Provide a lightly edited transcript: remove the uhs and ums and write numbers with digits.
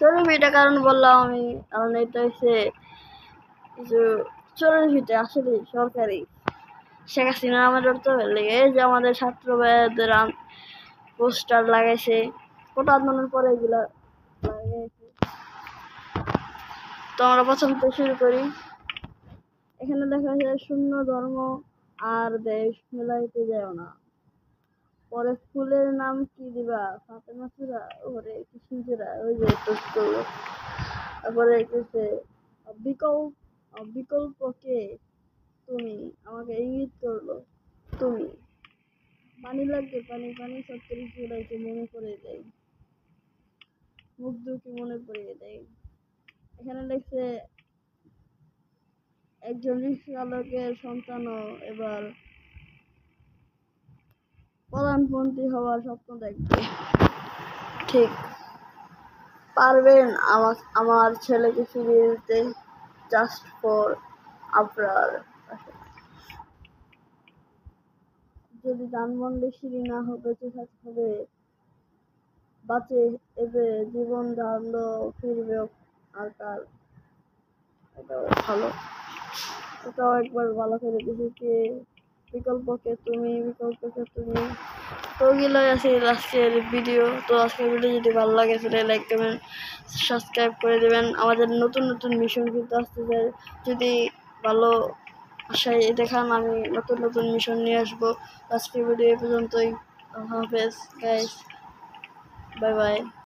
চোরের ভিটা কারণ বললাম আমি, কারণ এটা হচ্ছে কিছু চোরের ভিটা আসলে সরকারি শেখ হাসিনা আমাদের তো লেগে এই যে আমাদের ছাত্র ভাইদের পোস্টার লাগাইছে, কোটা আন্দোলনের পরে এগুলা লাগাইছে। তো আমরা প্রথম থেকে শুরু করি। এখানে দেখা যায় শূন্য ধর্ম আর দেশ মেলাইতে যায় না। পরে ফুলের নাম কি দিবা? ফাতেমা চূড়া, ওরে কৃষ্ণচূড়া, ওই যে পোস্ট করলো। তারপরে লিখেছে বিকল্পকে তুমি, আমাকে ইঙ্গিত করলো তুমি। পানি লাগবে পানি, পানি 36 জুলাইকে মনে করে দেয়, মুগ্ধকে মনে পড়িয়ে দেয়। এখানে লিখছে একজন রিক্সা চালকের সন্তানও এবার প্রধানমন্ত্রী হওয়ার স্বপ্ন দেখবে। ঠিক পারবেন আমার ছেলেকে ফিরিয়ে দিতে, জাস্ট ফর আপনার। যদি ধানমন্ডি সিঁড়ি না বেঁচে থাকতে হবে, বাঁচে এবে জীবন ধারলো ফিরবে আর কাল। এটাও ভালো, এটাও একবার ভালো করে দেখেছি। বিকল্পকে তুমি, বিকল্পকে তুমি। তো ওগুলোই আছে আজকের ভিডিও। তো আজকের ভিডিও যদি ভালো লাগে তাহলে লাইক করবেন, সাবস্ক্রাইব করে দেবেন। আমাদের নতুন নতুন মিশন কিন্তু আসতেছে, যদি ভালো আশায় দেখান আমি নতুন নতুন মিশন নিয়ে আসবো। আজকের ভিডিও এ পর্যন্তই। আল্লাহ হাফেজ গাইস, বাই বাই।